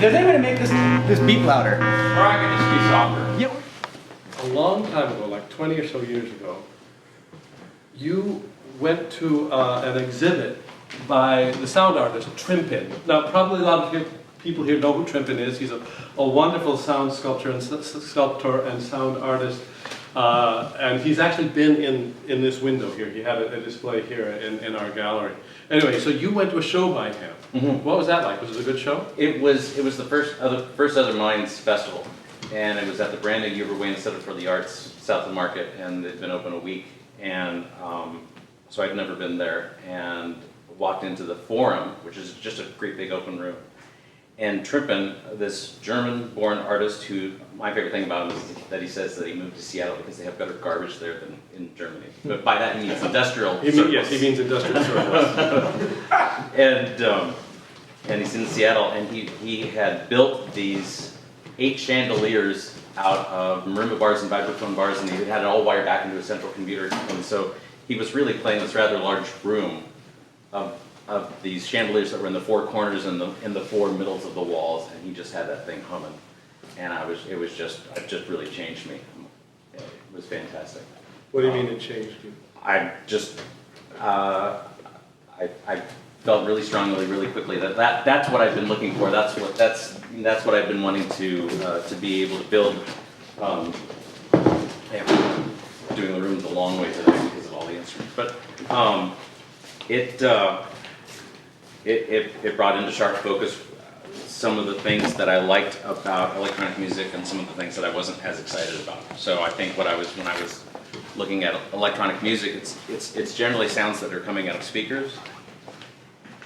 Does anybody make this beep louder? Or I could just be softer. Yeah. A long time ago, like 20 or so years ago, you went to an exhibit by the sound artist Trimpin. Now, probably a lot of people here know who Trimpin is. He's a wonderful sound sculptor and sound artist. And he's actually been in this window here. He had a display here in our gallery. Anyway, so you went to a show by him. Mm-hmm. What was that like? Was it a good show? It was the first Other Minds festival, and it was at the brand new Uber Wayne Center for the Arts south of Market, and it'd been open a week, and so I'd never been there, and walked into the forum, which is just a great big open room, and Trimpin, this German-born artist who, my favorite thing about him is that he says that he moved to Seattle because they have better garbage there than in Germany. But by that he means industrial surplus. Yes, he means industrial surplus. And he's in Seattle, and he had built these 8 chandeliers out of marimba bars and vibraphone bars, and he had it all wired back into a central computer. And so he was really playing this rather large room of these chandeliers that were in the 4 corners and in the 4 middles of the walls, and he just had that thing humming. And it just really changed me. It was fantastic. What do you mean it changed you? I felt really strongly, really quickly that's what I've been looking for. That's what I've been wanting to be able to build. Doing the room the long way today because of all the instruments, but it brought into sharp focus some of the things that I liked about electronic music and some of the things that I wasn't as excited about. So I think when I was looking at electronic music, it's generally sounds that are coming out of speakers.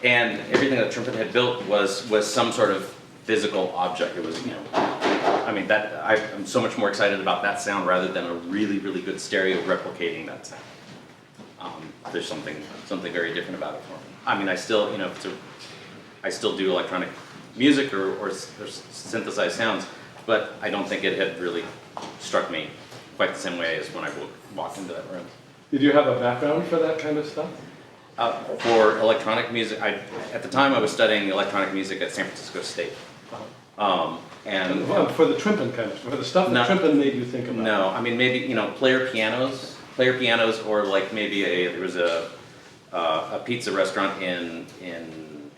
And everything that Trimpin had built was some sort of physical object. It was, I mean, I'm so much more excited about that sound rather than a really, really good stereo replicating that sound. There's something very different about it for me. I mean, I still do electronic music or synthesized sounds, but I don't think it had really struck me quite the same way as when I walked into that room. Did you have a background for that kind of stuff? For electronic music, at the time I was studying electronic music at San Francisco State. And for the Trimpin kind of stuff, for the stuff that Trimpin made you think about. No, I mean maybe player pianos, or like maybe there was a pizza restaurant in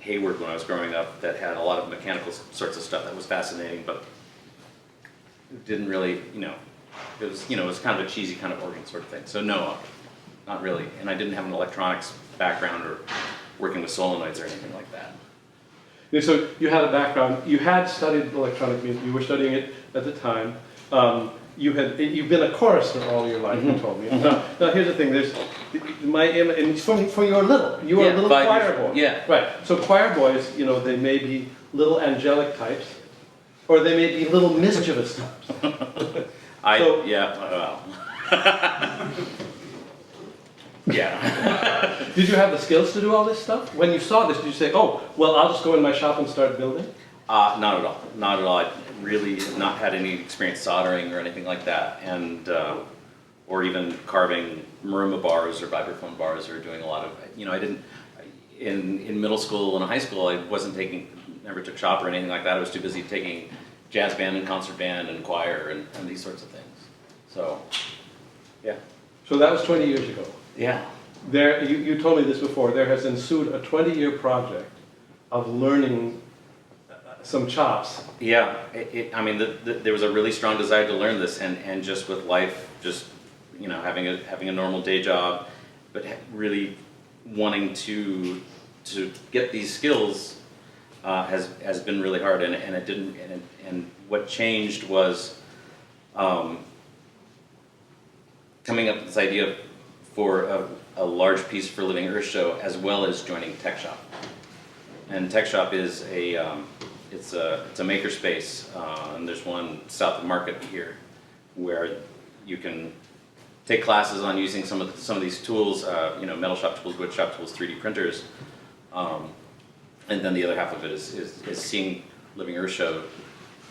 Hayward when I was growing up that had a lot of mechanical sorts of stuff that was fascinating, but it didn't really, it was kind of a cheesy kind of organ sort of thing. So no, not really. And I didn't have an electronics background or working with solenoids or anything like that. Yeah, so you had a background. You had studied electronic music. You were studying it at the time. You've been a chorister all your life. You told me. Now here's the thing. There's and for your little. You were a little choir boy. Yeah. Right. So choir boys, they may be little angelic types, or they may be little mischievous types. Yeah. Did you have the skills to do all this stuff? When you saw this, did you say, "Oh, well, I'll just go in my shop and start building"? Not at all. Not at all. I really have not had any experience soldering or anything like that, and or even carving marimba bars or vibraphone bars or doing a lot of. I didn't. In middle school and high school, I never took shop or anything like that. I was too busy taking jazz band and concert band and choir and these sorts of things. So, yeah. So that was 20 years ago. Yeah. You told me this before. There has ensued a 20-year project of learning some chops. Yeah. There was a really strong desire to learn this, and just with life, just having a normal day job, but really wanting to get these skills has been really hard, and it didn't. And what changed was coming up with this idea for a large piece for Living Earth show, as well as joining Tech Shop. And Tech Shop is it's a makerspace, and there's one south of Market here, where you can take classes on using some of these tools, metal shop tools, wood shop tools, 3D printers, and then the other half of it is seeing Living Earth show,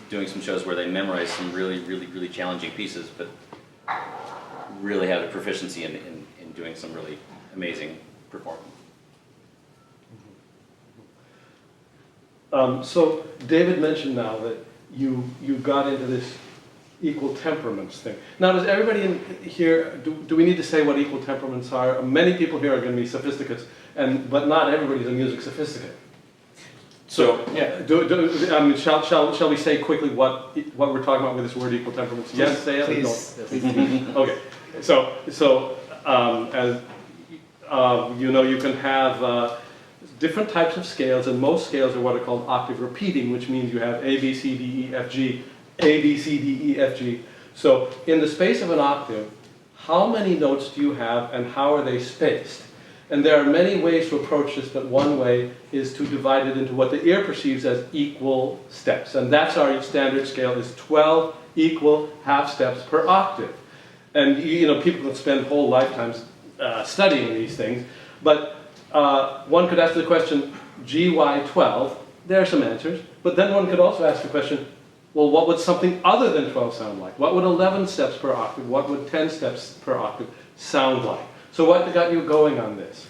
doing some shows where they memorize some really, really, really challenging pieces, but really have a proficiency in doing some really amazing performance. So David mentioned now that you got into this equal temperaments thing. Now, does everybody in here, do we need to say what equal temperaments are? Many people here are going to be sophisticates, but not everybody's a music sophisticate. So, Yeah, shall we say quickly what we're talking about with this word equal temperaments? Yes, say it. Please. No. Okay. So as you know, you can have different types of scales, and most scales are what are called octave repeating, which means you have A, B, C, D, E, F, G, A, B, C, D, E, F, G. So in the space of an octave, how many notes do you have and how are they spaced? And there are many ways to approach this, but one way is to divide it into what the ear perceives as equal steps. And that's our standard scale, is 12 equal half steps per octave. And you know, people can spend whole lifetimes studying these things, but one could ask the question, GY12, there are some answers, but then one could also ask the question, well, what would something other than 12 sound like? What would 11 steps per octave, what would 10 steps per octave sound like? So what got you going on this?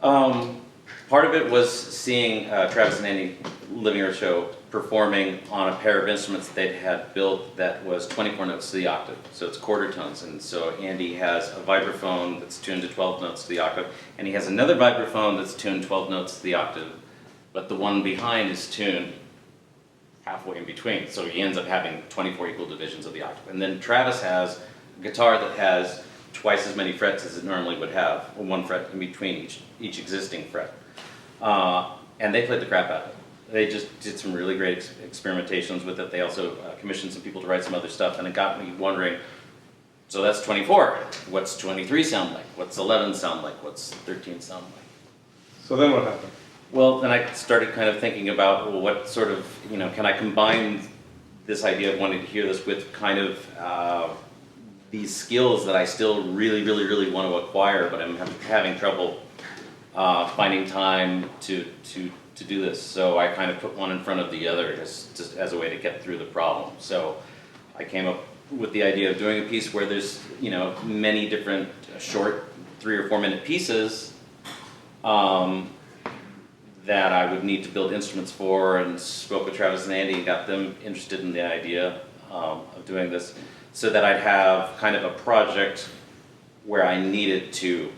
Part of it was seeing Travis and Andy Living Earth show performing on a pair of instruments they had built that was 24 notes to the octave. So it's quarter tones. And so Andy has a vibraphone that's tuned to 12 notes to the octave, and he has another vibraphone that's tuned 12 notes to the octave, but the one behind is tuned halfway in between. So he ends up having 24 equal divisions of the octave. And then Travis has a guitar that has twice as many frets as it normally would have, or one fret in between each existing fret. And they played the crap out of it. They just did some really great experimentations with it. They also commissioned some people to write some other stuff, and it got me wondering, so that's 24. What's 23 sound like? What's 11 sound like? What's 13 sound like? So then what happened? Well, then I started kind of thinking about, well, what sort of, you know, can I combine this idea of wanting to hear this with kind of these skills that I still really want to acquire, but I'm having trouble finding time to do this. So I kind of put one in front of the other just as a way to get through the problem. So I came up with the idea of doing a piece where there's, you know, many different short 3 or 4 minute pieces that I would need to build instruments for, and spoke with Travis and Andy and got them interested in the idea of doing this, so that I'd have kind of a project where I needed to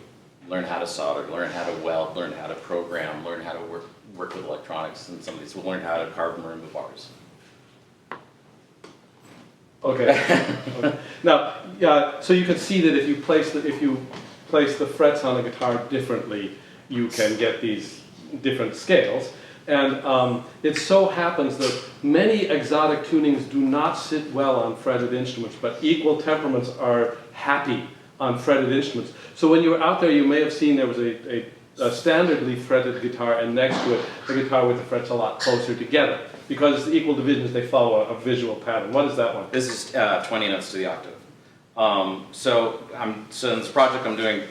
learn how to solder, learn how to weld, learn how to program, learn how to work with electronics, and some of these will learn how to carve marimba bars. Okay. Okay. Now, so you can see that if you place the frets on a guitar differently, you can get these different scales. And it so happens that many exotic tunings do not sit well on fretted instruments, but equal temperaments are happy on fretted instruments. So when you were out there, you may have seen there was a standardly fretted guitar, and next to it, a guitar with the frets a lot closer together. Because it's the equal divisions, they follow a visual pattern. What is that one? This is 20 notes to the octave. So in this project I'm doing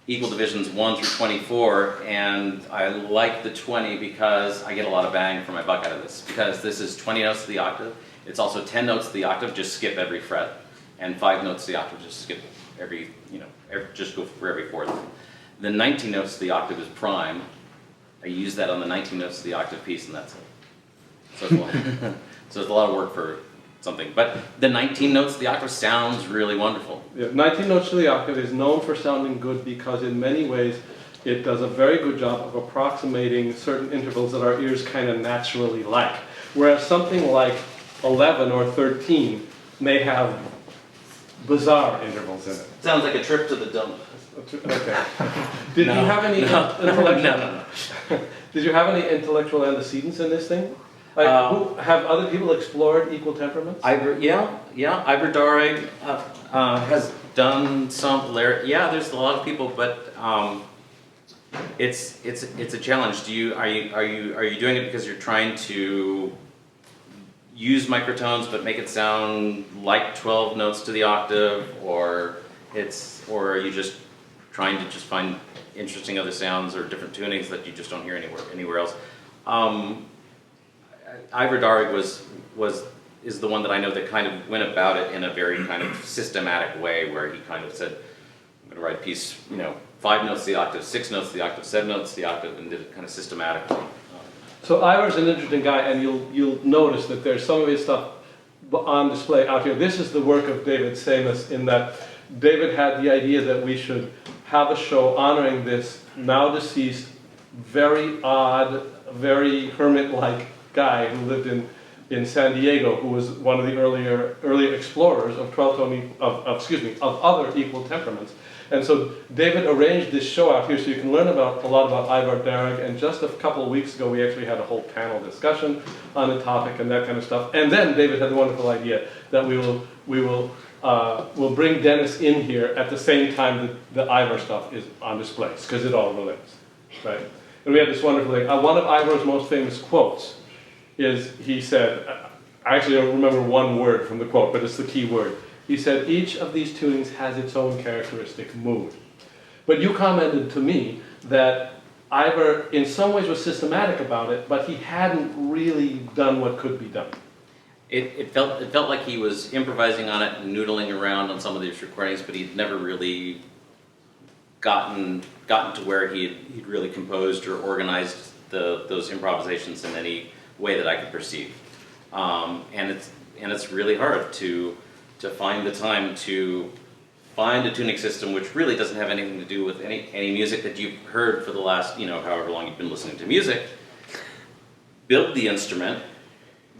equal divisions 1 through 24, and I like the 20 because I get a lot of bang for my buck out of this. Because this is 20 notes to the octave. It's also 10 notes to the octave, just skip every fret, and 5 notes to the octave, just skip every, just go for every fourth. The 19 notes to the octave is prime. I use that on the 19 notes to the octave piece, and that's it. So it's a lot of work for something. But the 19 notes to the octave sounds really wonderful. Yeah, 19 notes to the octave is known for sounding good because in many ways it does a very good job of approximating certain intervals that our ears kind of naturally like. Whereas something like 11 or 13 may have bizarre intervals in it. Sounds like a trip to the dump. Okay. Did you have any intellectual? No. Did you have any intellectual antecedents in this thing? Like, have other people explored equal temperaments? Yeah. Ivor Darrig has done some. Yeah, there's a lot of people, but it's a challenge. Are you doing it because you're trying to use microtones but make it sound like 12 notes to the octave, or are you just trying to just find interesting other sounds or different tunings that you just don't hear anywhere else? Ivor Darrig is the one that I know that kind of went about it in a very kind of systematic way, where he kind of said, I'm going to write a piece, 5 notes to the octave, 6 notes to the octave, 7 notes to the octave, and did it kind of systematically. So Ivar's an interesting guy, and you'll notice that there's some of his stuff on display out here. This is the work of David Samus, in that David had the idea that we should have a show honoring this now deceased, very odd, very hermit-like guy who lived in San Diego, who was one of the earlier explorers of 12-tone, of other equal temperaments. And so David arranged this show out here so you can learn a lot about Ivar Darag, and just a couple of weeks ago we actually had a whole panel discussion on the topic and that kind of stuff. And then David had the wonderful idea that we'll bring Dennis in here at the same time that the Ivar stuff is on display, because it all relates, right? And we had this wonderful thing. One of Ivar's most famous quotes is, he said, I actually don't remember one word from the quote, but it's the key word. He said, each of these tunings has its own characteristic mood. But you commented to me that Ivar in some ways was systematic about it, but he hadn't really done what could be done. It felt like he was improvising on it and noodling around on some of these recordings, but he'd never really gotten to where he'd really composed or organized those improvisations in any way that I could perceive. And it's really hard to find the time to find a tuning system which really doesn't have anything to do with any music that you've heard for the last, however long you've been listening to music. Build the instrument,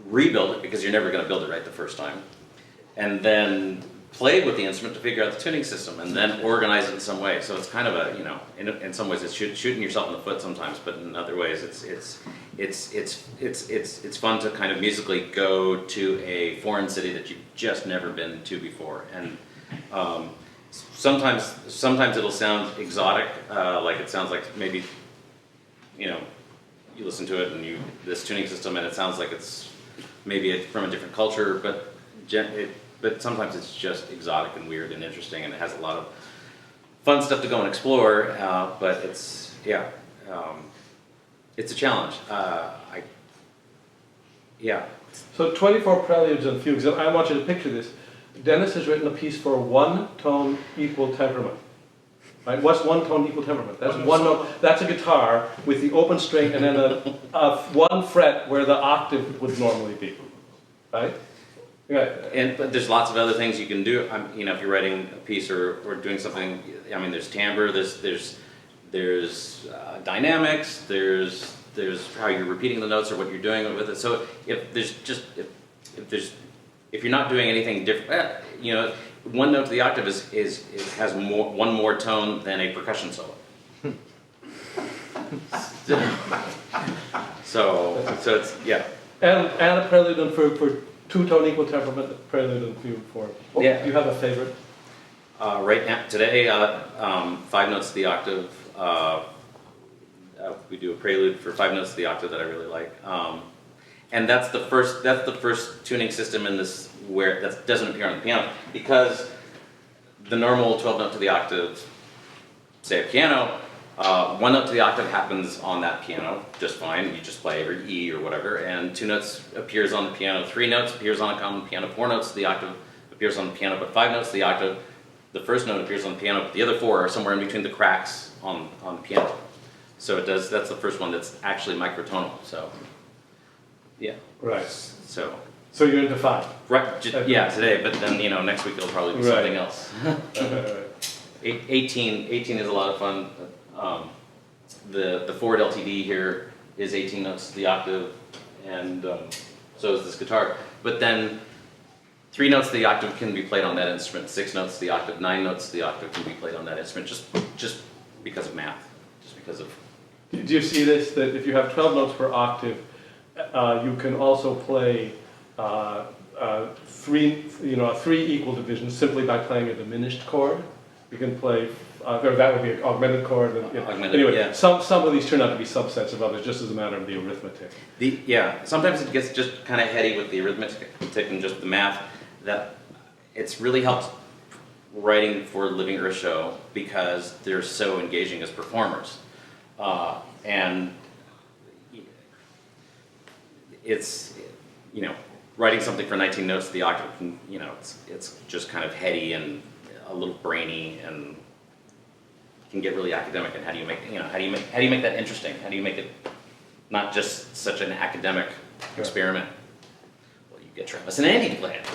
rebuild it, because you're never going to build it right the first time, and then play with the instrument to figure out the tuning system, and then organize it in some way. So it's kind of a, in some ways it's shooting yourself in the foot sometimes, but in other ways it's fun to kind of musically go to a foreign city that you've just never been to before, and sometimes it'll sound exotic, like it sounds like maybe you listen to it and this tuning system and it sounds like it's maybe from a different culture, but sometimes it's just exotic and weird and interesting, and it has a lot of fun stuff to go and explore, but it's a challenge. So 24 preludes and fugues, and I want you to picture this. Dennis has written a piece for one tone equal temperament. Right? What's one tone equal temperament? That's one note. That's a guitar with the open string and then a one fret where the octave would normally be. Right? Yeah. But there's lots of other things you can do. If you're writing a piece or doing something, there's timbre, there's dynamics, there's how you're repeating the notes or what you're doing with it. So if you're not doing anything different, one note to the octave has one more tone than a percussion solo. so it's And a prelude and fugue for two-tone equal temperament, prelude and fugue for. Do you have a favorite? Right now, today, 5 notes to the octave. We do a prelude for 5 notes to the octave that I really like, and that's the first tuning system in this where that doesn't appear on the piano, because the normal 12 note to the octave, say a piano, 1 note to the octave happens on that piano just fine. You just play or E or whatever, and 2 notes appears on the piano, 3 notes appears on a common piano, 4 notes to the octave appears on the piano, but 5 notes to the octave, the first note appears on the piano, but the other 4 are somewhere in between the cracks on the piano. So it does. That's the first one that's actually microtonal. So, yeah. Right. So you're into 5. Right. Today. But then next week it'll probably be something else. 18 is a lot of fun. The Ford LTD here is 18 notes to the octave, and so is this guitar. But then 3 notes to the octave can be played on that instrument. 6 notes to the octave, 9 notes to the octave can be played on that instrument. Just because of math. Just because of. Do you see this? That if you have 12 notes per octave, you can also play 3 equal divisions simply by playing a diminished chord. You can play, or that would be an augmented chord. Anyway, some of these turn out to be subsets of others, just as a matter of the arithmetic. Sometimes it gets just kind of heady with the arithmetic and just the math. That it's really helped writing for Living Earth Show because they're so engaging as performers, and it's writing something for 19 notes to the octave. It's just kind of heady and a little brainy, and can get really academic. And how do you make that interesting? How do you make it not just such an academic experiment. Well, you get Travis and Andy to play it.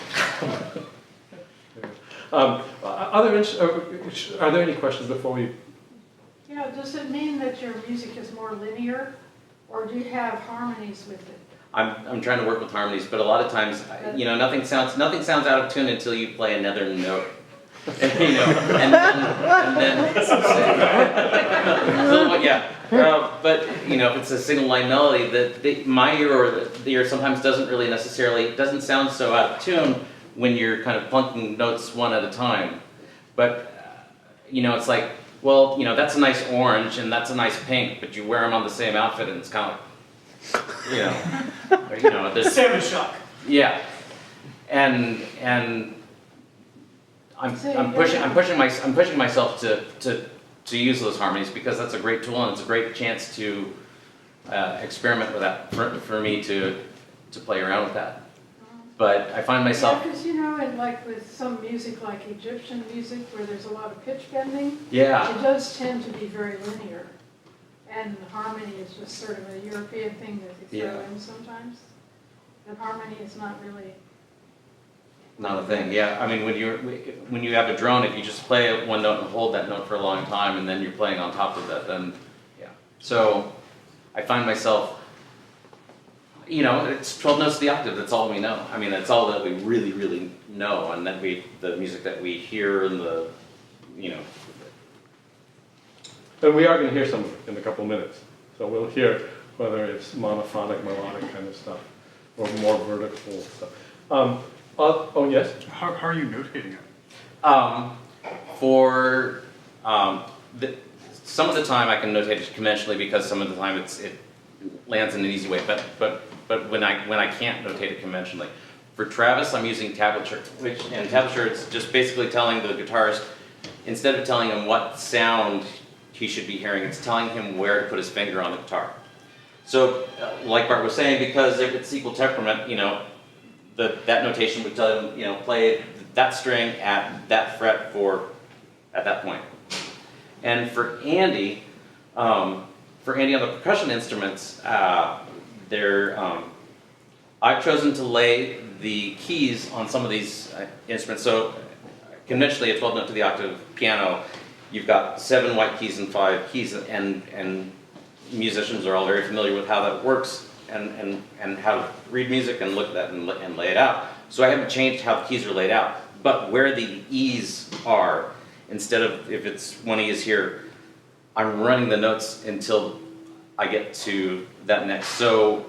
Are there any questions before we? Yeah, does it mean that your music is more linear, or do you have harmonies with it? I'm trying to work with harmonies, but a lot of times, nothing sounds out of tune until you play another note. And then so, yeah. But if it's a single line melody, my ear or the ear sometimes doesn't sound so out of tune when you're kind of plunking notes one at a time. But it's like, well, that's a nice orange and that's a nice pink, but you wear them on the same outfit and it's kind of like, there's Salmon shock. yeah, and I'm pushing myself to use those harmonies because that's a great tool and it's a great chance to experiment with that for me to play around with that. But I find myself Because and like with some music, like Egyptian music, where there's a lot of pitch bending, yeah. it does tend to be very linear, and harmony is just sort of a European thing that they throw in sometimes. And harmony is not really. Not a thing, yeah. I mean, when you have a drone, if you just play one note and hold that note for a long time, and then you're playing on top of that, then yeah. So I find myself, it's 12 notes to the octave. That's all we know. I mean, that's all that we really, really know, and that the music that we hear and the. And we are going to hear some in a couple of minutes. So we'll hear whether it's monophonic, melodic kind of stuff, or more vertical stuff. Yes? How are you notating it? Some of the time I can notate it conventionally because some of the time it lands in an easy way. But when I can't notate it conventionally, for Travis I'm using tablature, and tablature is just basically telling the guitarist, instead of telling him what sound he should be hearing, it's telling him where to put his finger on the guitar. So, like Bart was saying, because if it's equal temperament, that notation would tell him, play that string at that fret at that point. And for Andy on the percussion instruments, I've chosen to lay the keys on some of these instruments. So conventionally, a 12 note to the octave piano, you've got 7 white keys and 5 keys, and musicians are all very familiar with how that works and how to read music and look at that and lay it out. So I haven't changed how the keys are laid out, but where the E's are, instead of if it's one E is here, I'm running the notes until I get to that next. So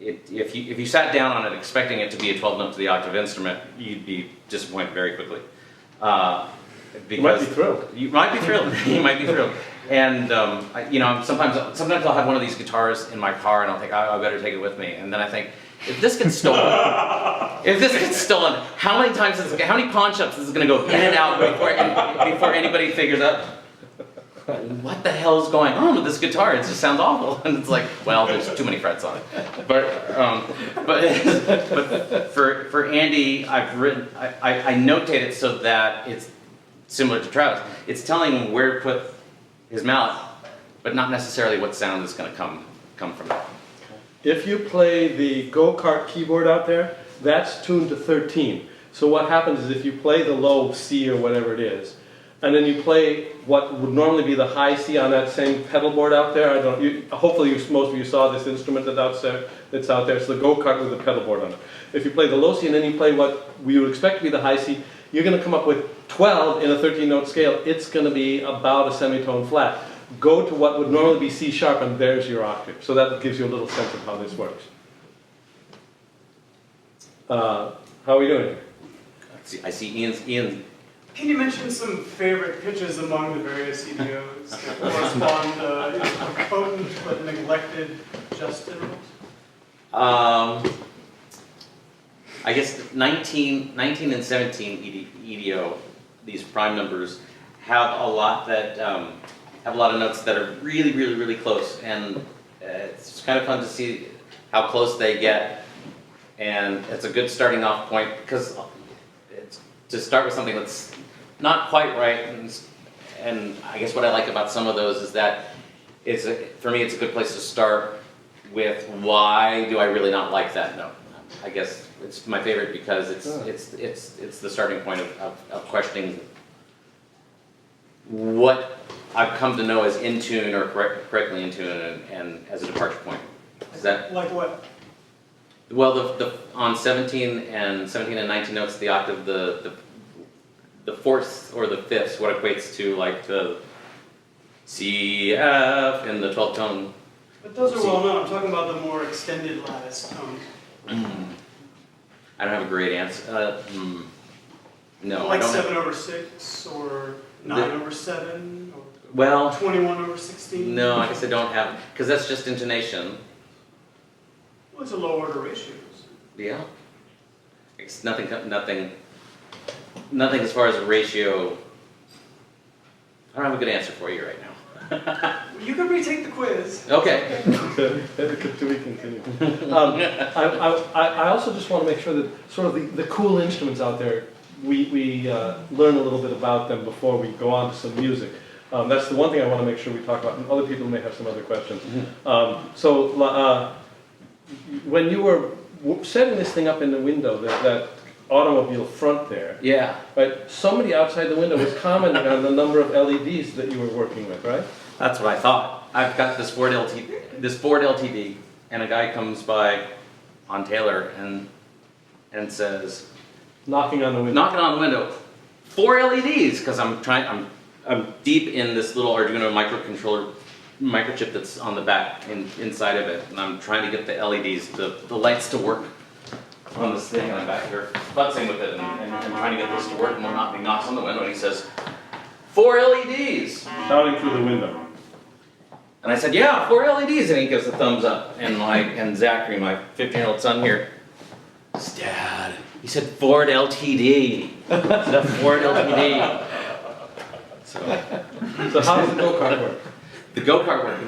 if you sat down on it expecting it to be a 12 note to the octave instrument, you'd be disappointed very quickly. You might be thrilled. You might be thrilled. You might be thrilled. And sometimes I'll have one of these guitars in my car, and I'll think, I better take it with me. And then I think, if this gets stolen, how many pawn shops is this going to go in and out before anybody figures out what the hell is going on with this guitar? It just sounds awful. And it's like, well, there's too many frets on it. But for Andy, I notate it so that it's similar to Travis. It's telling him where to put his mallet, but not necessarily what sound is going to come from it. If you play the go-kart keyboard out there, that's tuned to 13. So what happens is if you play the low C or whatever it is, and then you play what would normally be the high C on that same pedal board out there. Hopefully most of you saw this instrument that's out there. It's the go-kart with the pedal board on it. If you play the low C and then you play what we would expect to be the high C, you're going to come up with 12 in a 13-note scale. It's going to be about a semitone flat. Go to what would normally be C sharp, and there's your octave. So that gives you a little sense of how this works. How are we doing? I see Ian. Can you mention some favorite pitches among the various EDOs that correspond to potent but neglected just intervals? I guess 19 and 17 EDO, these prime numbers, have a lot of notes that are really, really, really close, and it's kind of fun to see how close they get, and it's a good starting off point because to start with something that's not quite right, and I guess what I like about some of those is that for me it's a good place to start, with why do I really not like that note. I guess it's my favorite because it's the starting point of questioning what I've come to know as in tune or correctly in tune and as a departure point. Is that Like what? well on 17 and 19 notes the octave the fourths or the fifths what equates to like the C F in the 12th tone. But those are well known. I'm talking about the more extended lattice tones. I don't have a great answer. No, Like I don't 7/6 or 9/7 or well, 21/16. no, I guess I don't have, because that's just intonation. Well, it's a low order ratios. Yeah. It's nothing as far as a ratio. I don't have a good answer for you right now. You can retake the quiz. Okay. Do we continue? I also just want to make sure that sort of the cool instruments out there, we learn a little bit about them before we go on to some music. That's the one thing I want to make sure we talk about, and other people may have some other questions. When you were setting this thing up in the window, that automobile front there, Yeah. right? Somebody outside the window was commenting on the number of LEDs that you were working with, right? That's what I thought. I've got this Ford LTD, and a guy comes by on Taylor and says, Knocking on the window. knocking on the window, 4 LEDs, because I'm deep in this little Arduino microchip that's on the back inside of it, and I'm trying to get the LEDs, the lights to work on this thing, and I'm back here futzing with it and trying to get this to work and whatnot. And he knocks on the window and he says, 4 LEDs. Shouting through the window. And I said, yeah, 4 LEDs, and he gives a thumbs up. And Zachary, my 15-year-old son here, says, Dad, he said Ford LTD. The Ford LTD. So how does the go-kart work? the go-kart work.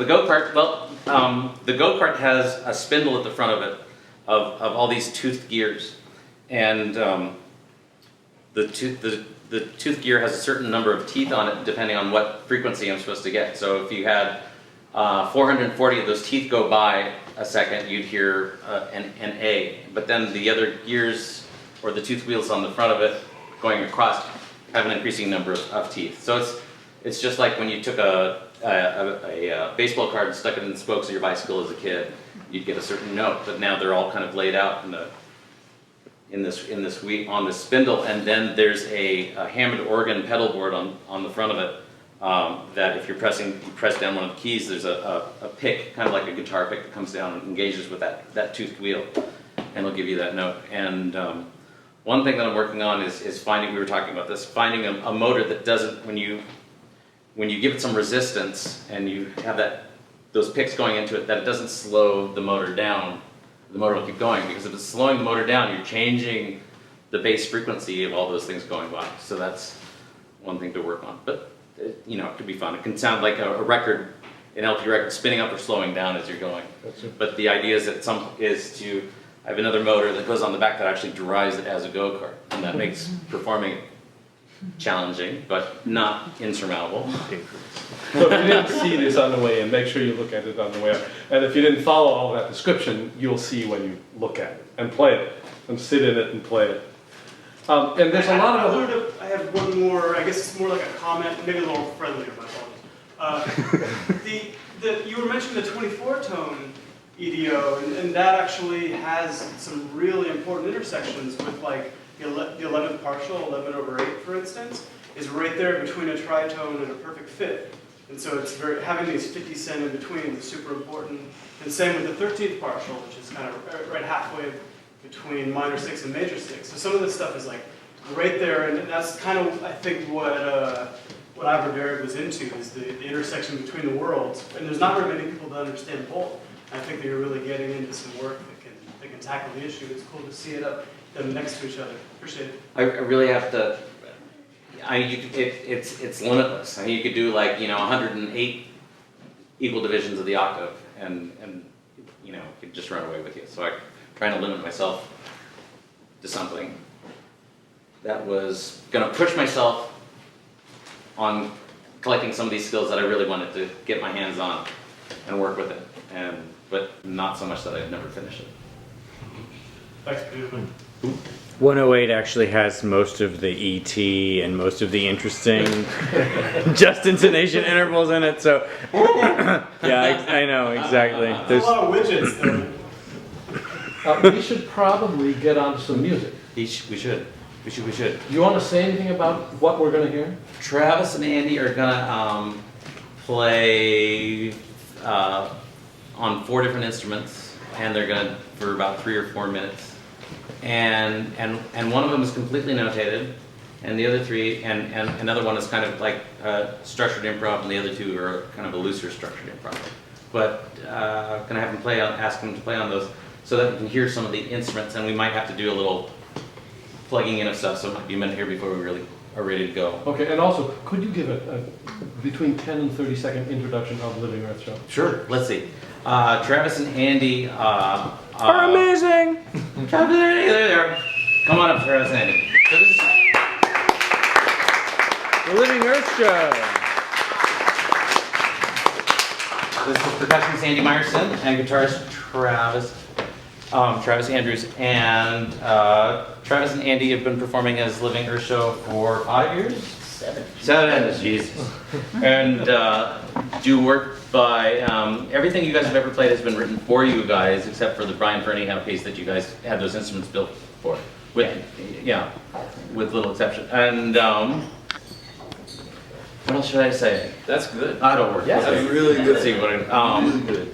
The go-kart has a spindle at the front of it of all these toothed gears, and the toothed gear has a certain number of teeth on it depending on what frequency I'm supposed to get. So if you had 440 of those teeth go by a second, you'd hear an A. But then the other gears or the tooth wheels on the front of it going across have an increasing number of teeth. So it's just like when you took a baseball card and stuck it in the spokes of your bicycle as a kid, you'd get a certain note. But now they're all kind of laid out on this spindle, and then there's a Hammond organ pedal board on the front of it. That if you press down one of the keys, there's a pick, kind of like a guitar pick, that comes down and engages with that toothed wheel, and it'll give you that note. And one thing that I'm working on is finding, we were talking about this, finding a motor that doesn't, when you give it some resistance and you have those picks going into it, that it doesn't slow the motor down. The motor will keep going, because if it's slowing the motor down, you're changing the base frequency of all those things going by. So that's one thing to work on. But it could be fun. It can sound like a record, an LP record, spinning up or slowing down as you're going. But the idea is to I have another motor that goes on the back that actually drives it as a go-kart, and that makes performing challenging, but not insurmountable. So if you didn't see this on the way in, make sure you look at it on the way out. And if you didn't follow all that description, you'll see when you look at it and play it and sit in it and play it. And there's a lot of I have one more, I guess it's more like a comment, maybe a little friendlier, my apologies. You were mentioning the 24-tone EDO, and that actually has some really important intersections with like the 11th partial, 11/8, for instance, is right there between a tritone and a perfect fifth. And so it's having these 50 cent in between is super important. And same with the 13th partial, which is kind of right halfway between minor 6 and major 6. So some of this stuff is like right there, and that's kind of, I think, what Ivor Derrick was into, is the intersection between the worlds. And there's not very many people that understand both. I think that you're really getting into some work that can tackle the issue. It's cool to see them next to each other. Appreciate it. I really have to. It's limitless. I mean, you could do like 108 equal divisions of the octave, and it could just run away with you. So I'm trying to limit myself to something that was going to push myself on collecting some of these skills that I really wanted to get my hands on and work with it. And but not so much that I'd never finish it. Thanks, Peter. 108 actually has most of the ET and most of the interesting just intonation intervals in it. So yeah, I know exactly. There's There's a lot of widgets though. We should probably get on to some music. We should. Do you want to say anything about what we're going to hear? Travis and Andy are gonna play on 4 different instruments, and they're gonna for about 3 or 4 minutes. And one of them is completely notated, and the other 3, and another one is kind of like structured improv, and the other 2 are kind of a looser structured improv. But gonna have them ask them to play on those, so that we can hear some of the instruments, and we might have to do a little plugging in of stuff, so it might be a minute here before we really are ready to go. Okay, and also, could you give a between 10 and 30 second introduction of Living Earth Show? Sure. Let's see. Travis and Andy are amazing. Travis and Andy, there. Come on up, Travis and Andy. The Living Earth Show. This is percussionist Andy Meyerson and guitarist Travis Andrews. And Travis and Andy have been performing as Living Earth Show for 5 years? 7, Jesus. And do work by, everything you guys have ever played has been written for you guys, except for the Brian Ferneyhough piece that you guys had those instruments built for. With little exception. And what else should I say? That's good. That'll work. Yeah, that's really good. Let's see what Really good.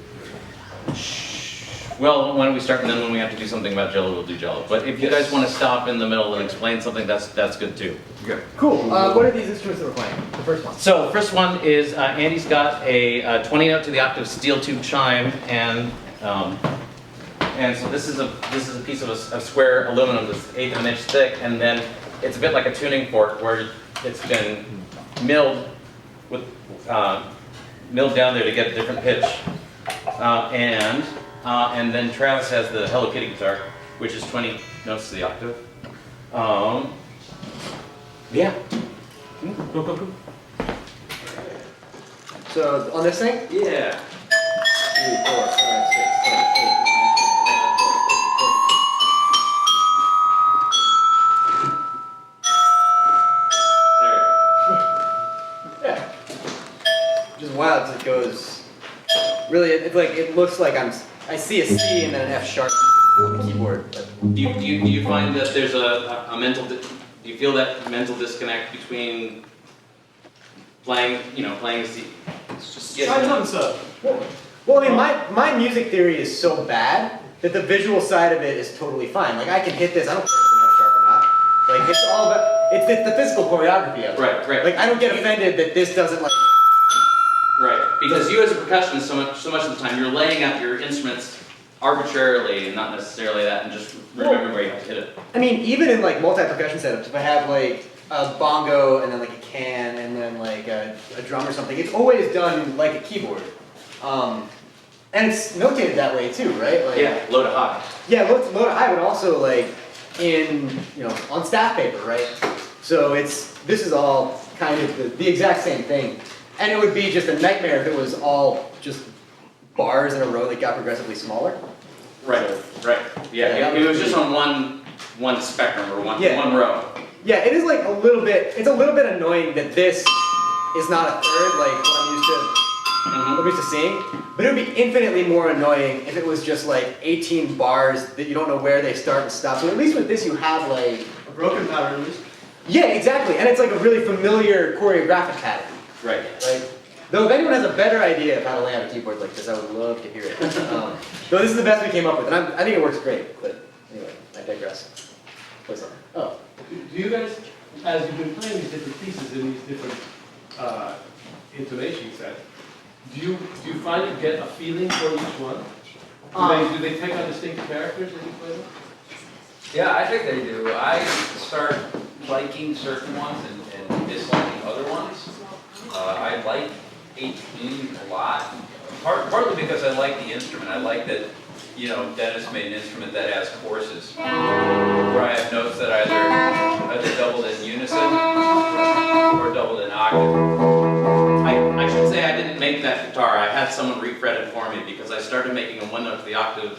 Well, why don't we start, and then when we have to do something about Jello, we'll do Jello. But if you guys want to stop in the middle and explain something, that's good too. Okay. Cool. What are these instruments that we're playing? The first one. So first one is Andy's got a 20 note to the octave steel tube chime, and so this is a piece of a square aluminum that's 1/8 of an inch thick, and then it's a bit like a tuning fork where it's been milled down there to get a different pitch, and then Travis has the Hello Kitty guitar, which is 20 notes to the octave. Yeah. Go. So on this thing? Yeah. 3, 4, 5, 6, 7, 8, 9, 10, 11, 12, 13, 14, 15. Yeah. Which is wild because it goes. Really, it's like it looks like I see a C and then an F sharp on the keyboard. But Do you find that there's a mental? Do you feel that mental disconnect between playing a C? Try something stuff. well, I mean, my music theory is so bad that the visual side of it is totally fine. Like I can hit this. I don't care if it's an F sharp or not. Like it's all about it's the physical choreography of it. Right. Like I don't get offended that this doesn't like. Right, because you as a percussionist, so much of the time, you're laying out your instruments arbitrarily and not necessarily that, and just remember where you have to hit it. I mean, even in like multi-percussion setups, if I have like a bongo and then like a can and then like a drum or something, it's always done like a keyboard. And it's notated that way too, right? Like, Yeah, low to high. Yeah, low to high, but also like in, on staff paper, right? So this is all kind of the exact same thing. And it would be just a nightmare if it was all just bars in a row that got progressively smaller. Right. Yeah, it was just on one spectrum or one row. Yeah, it is like a little bit annoying that this is not a third, like what I'm used to seeing. But it would be infinitely more annoying if it was just like 18 bars that you don't know where they start and stop. So at least with this you have like A broken pattern at least. yeah, exactly. And it's like a really familiar choreographic pattern. Right. Like, though if anyone has a better idea of how to lay out a keyboard like this, I would love to hear it. Though this is the best we came up with, and I think it works great. But anyway, I digress. What's up? Oh. Do you guys, as you've been playing these different pieces in these different intonation sets, do you find you get a feeling for each one? Do they take on distinct characters as you play them? Yeah, I think they do. I start liking certain ones and disliking other ones. I like 18 a lot, partly because I like the instrument. I like that, Dennis made an instrument that has courses, where I have notes that either doubled in unison or doubled in octave. I should say I didn't make that guitar. I had someone refret it for me because I started making a 1 note to the octave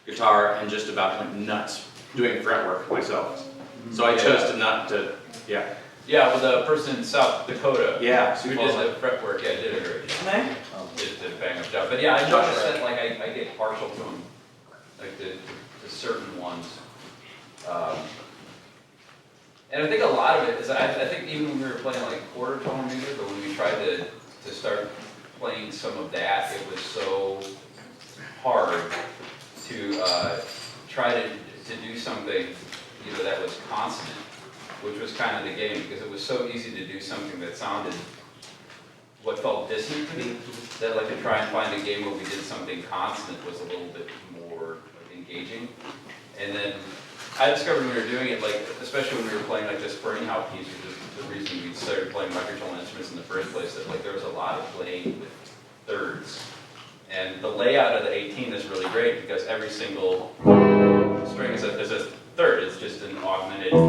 guitar and just about went nuts doing fretwork myself. So I chose to not to, yeah. Yeah, with the person in South Dakota. Yeah, Who super did awesome. the prep work, yeah, did a great job. Man. Did a bang up job. But yeah, I noticed that like I get partial to them, like to certain ones. And I think a lot of it is, I think even when we were playing like quarter tone music, or when we tried to start playing some of that, it was so hard to try to do something, you know, that was consonant, which was kind of the game, because it was so easy to do something that sounded what felt dissonant to me, that like to try and find a game where we did something consonant was a little bit more like engaging. And then I discovered when we were doing it, like especially when we were playing like this Spurninghouse piece, which is the reason we started playing microtonal instruments in the first place, that like there was a lot of playing with thirds. And the layout of the 18 is really great because every single string is a third. It's just an augmented, you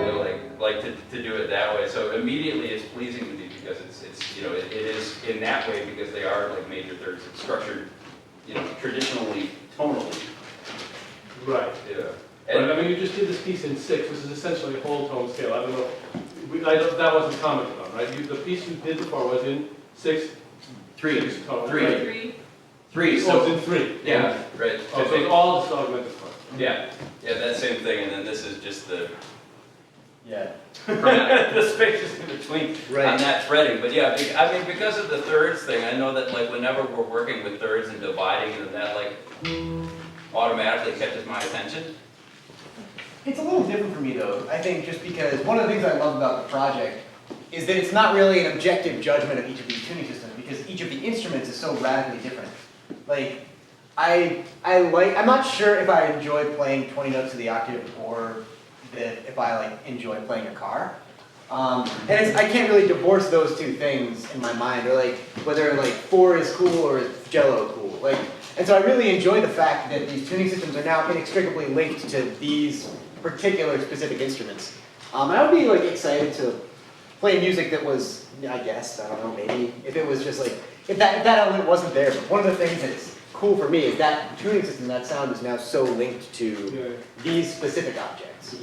know, like to do it that way. So immediately it's pleasing to me because it's you know, it is in that way because they are like major thirds. It's structured, you know, traditionally tonally. Right. Yeah. And I mean, you just did this piece in 6, which is essentially a whole tone scale. I don't know, that wasn't commented on, right? The piece you did before was in 6? 3. 6 tone, Three. right? 3, Oh, so, it's in 3. Yeah, right. Oh, so it's all just augmented part. Yeah, that same thing, and then this is just the Yeah. the spaces in between Right. on that fretting. But yeah, I mean, because of the thirds thing, I know that like whenever we're working with thirds and dividing, and that like automatically catches my attention. It's a little different for me though, I think, just because one of the things I love about the project is that it's not really an objective judgment of each of these tuning systems, because each of the instruments is so radically different. Like, I'm not sure if I enjoy playing 20 notes to the octave or if I like enjoy playing a car. And I can't really divorce those two things in my mind, or like whether like 4 is cool or is Jello cool. Like, and so I really enjoy the fact that these tuning systems are now inextricably linked to these particular specific instruments. I would be like excited to play music that was, I guess, I don't know, maybe if it was just like if that element wasn't there. But one of the things that's cool for me is that tuning system, that sound is now so linked to these specific objects.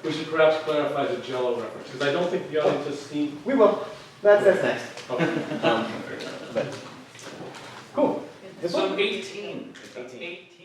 We should perhaps clarify the Jello reference, because I don't think the audience has seen. We will. That's next. Okay. But cool. This So one? 18. 18. 18.